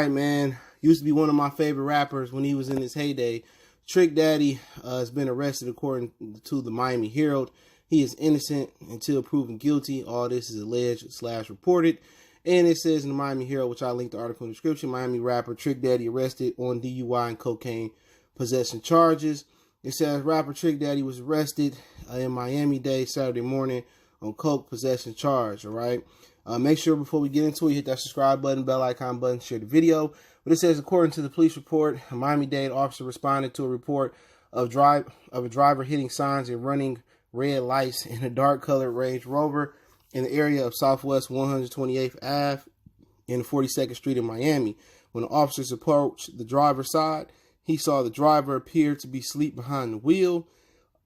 right, man. Used to be one of my favorite rappers when he was in his heyday. Trick Daddy has been arrested according to the Miami Herald. He is innocent until proven guilty. All this is alleged/reported. And it says in the Miami Herald, which I linked the article in the description, Miami rapper Trick Daddy arrested on DUI and cocaine possession charges. It says rapper Trick Daddy was arrested in Miami-Dade Saturday morning on coke possession charge, all right? Make sure before we get into it, you hit that subscribe button, bell icon button, share the video. But it says, according to the police report, a Miami-Dade officer responded to a report of a driver hitting signs and running red lights in a dark-colored Range Rover in the area of Southwest 128th Ave and 42nd Street in Miami. When the officers approached the driver's side, he saw the driver appear to be asleep behind the wheel.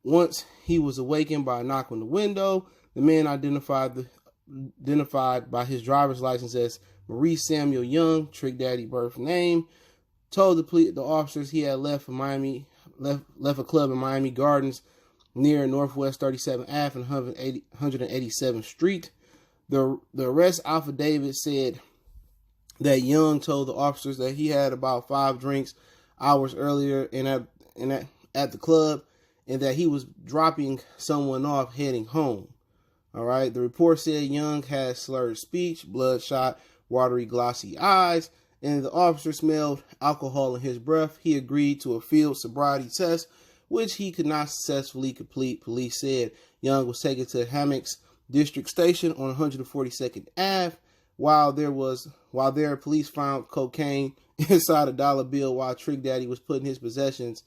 Once he was awakened by a knock on the window, the man identified by his driver's license as Maurice Samuel Young, Trick Daddy birth name, told the officers he had left a club in Miami Gardens near Northwest 37th Ave and 187th Street. The arrest affidavit said that Young told the officers that he had about 5 drinks hours earlier at the club and that he was dropping someone off heading home. All right. The report said Young had slurred speech, bloodshot, watery, glossy eyes, and the officer smelled alcohol in his breath. He agreed to a field sobriety test, which he could not successfully complete. Police said Young was taken to Hammocks District Station on 142nd Ave. While there, police found cocaine inside a dollar bill while Trick Daddy was putting his possessions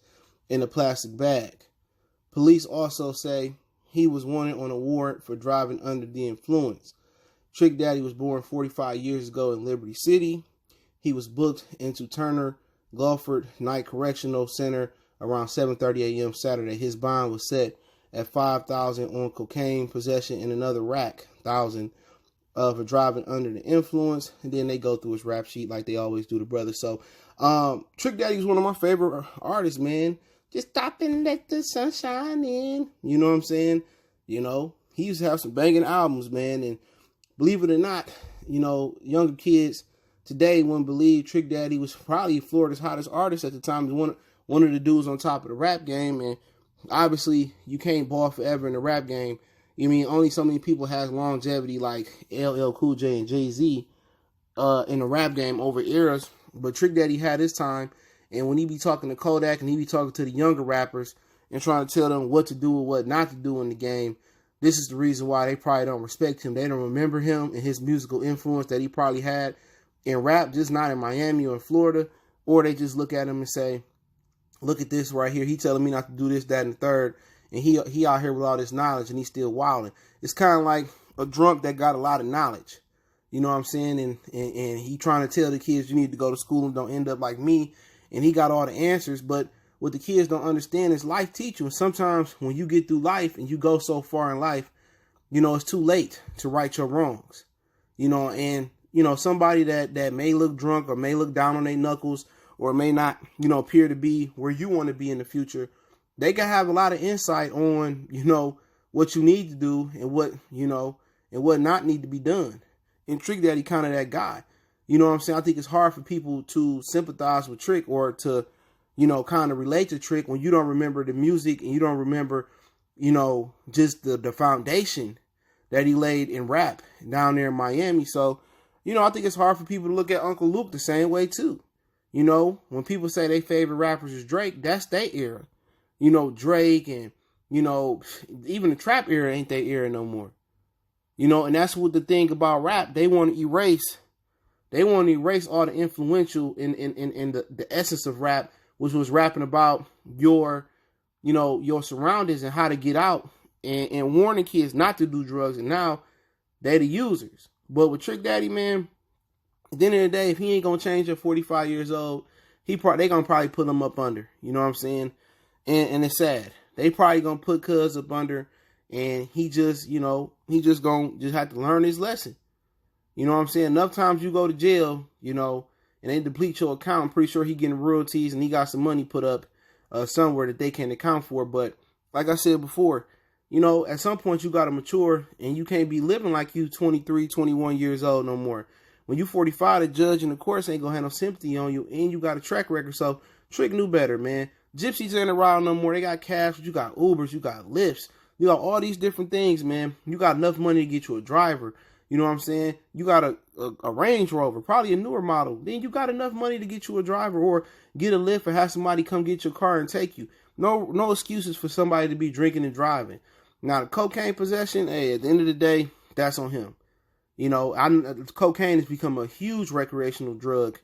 in a plastic bag. Police also say he was wanted on a warrant for driving under the influence. Trick Daddy was born 45 years ago in Liberty City. He was booked into Turner Gulford Night Correctional Center around 7:30 a.m. Saturday. His bond was set at $5,000 on cocaine possession and another $1,000 for driving under the influence. And then they go through his rap sheet like they always do, the brother. So Trick Daddy was one of my favorite artists, man. Just stop and let the sunshine in. You know what I'm saying? You know, he used to have some banging albums, man. And believe it or not, you know, younger kids today wouldn't believe Trick Daddy was probably Florida's hottest artist at the time. He was one of the dudes on top of the rap game. And obviously, you can't ball forever in the rap game. I mean, only so many people has longevity like LL Cool J and Jay-Z in the rap game over eras. But Trick Daddy had his time. And when he be talking to Kodak and he be talking to the younger rappers and trying to tell them what to do and what not to do in the game, this is the reason why they probably don't respect him. They don't remember him and his musical influence that he probably had in rap, just not in Miami or in Florida. Or they just look at him and say, look at this right here. He telling me not to do this, that, and the third. And he out here with all this knowledge and he's still wilding. It's kind of like a drunk that got a lot of knowledge. You know what I'm saying? And he trying to tell the kids you need to go to school and don't end up like me. And he got all the answers, but what the kids don't understand is life teach you. And sometimes when you get through life and you go so far in life, you know, it's too late to right your wrongs. You know, and, you know, somebody that may look drunk or may look down on their knuckles or may not, you know, appear to be where you want to be in the future, they can have a lot of insight on, you know, what you need to do and what, you know, and what not need to be done. And Trick Daddy kind of that guy. You know what I'm saying? I think it's hard for people to sympathize with Trick or to, you know, kind of relate to Trick when you don't remember the music and you don't remember, you know, just the foundation that he laid in rap down there in Miami. So, you know, I think it's hard for people to look at Uncle Luke the same way too. You know, when people say their favorite rappers is Drake, that's their era. You know, Drake and, you know, even the trap era ain't their era no more. You know, and that's what the thing about rap, they want to erase. They want to erase all the influential in the essence of rap, which was rapping about your, you know, your surroundings and how to get out and warning kids not to do drugs. And now they the users. But with Trick Daddy, man, at the end of the day, if he ain't going to change at 45 years old, they going to probably put him up under. You know what I'm saying? And it's sad. They probably going to put Cuz up under and he just, you know, he just going to have to learn his lesson. You know what I'm saying? Enough times you go to jail, you know, and they deplete your account. I'm pretty sure he getting royalties and he got some money put up somewhere that they can't account for. But like I said before, you know, at some point you got to mature and you can't be living like you 23, 21 years old no more. when you 45, the judge and the courts ain't gonna have no sympathy on you, and you got a track record. So Trick knew better, man. Gypsies ain't around no more. They got cabs, but you got Ubers, you got Lyfts, you got all these different things, man. You got enough money to get you a driver. You know what I'm saying? You got a Range Rover, probably a newer model. Then you got enough money to get you a driver or get a Lyft or have somebody come get your car and take you. No excuses for somebody to be drinking and driving. Now, the cocaine possession, hey, at the end of the day, that's on him. You know, cocaine has become a huge recreational drug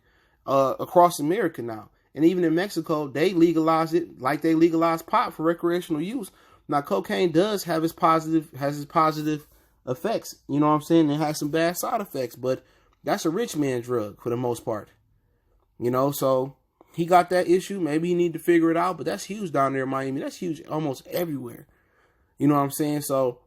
across America now. And even in Mexico, they legalize it like they legalize pot for recreational use. Now, cocaine does have its positive effects. You know what I'm saying? It has some bad side effects, but that's a rich man drug for the most part. You know, so he got that issue. Maybe he need to figure it out, but that's huge down there in Miami. That's huge almost everywhere. You know what I'm saying? So,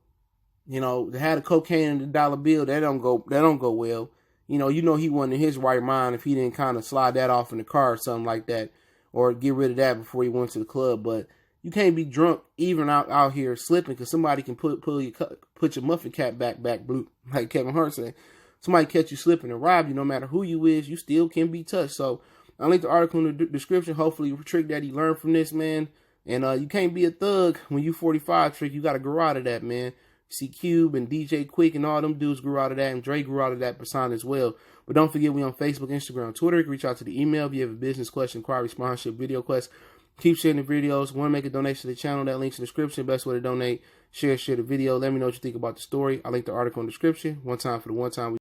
you know, they had a cocaine in the dollar bill. That don't go well. You know he wasn't in his right mind if he didn't kind of slide that off in the car or something like that, or get rid of that before he went to the club. But you can't be drunk even out here slipping, because somebody can put your muffin cap back blue, like Kevin Hart said. Somebody catch you slipping and rob you, no matter who you is, you still can be touched. So I'll link the article in the description. Hopefully, Trick Daddy learned from this, man. And you can't be a thug when you 45, Trick. You got to grow out of that, man. See, Cube and DJ Quick and all them dudes grew out of that, and Dre grew out of that persona as well. But don't forget, we on Facebook, Instagram, Twitter. You can reach out to the email if you have a business question, inquiry, sponsorship, video quest. Keep sharing the videos. Want to make a donation to the channel? That link's in the description. Best way to donate. Share the video. Let me know what you think about the story. I'll link the article in the description. One time for the one time.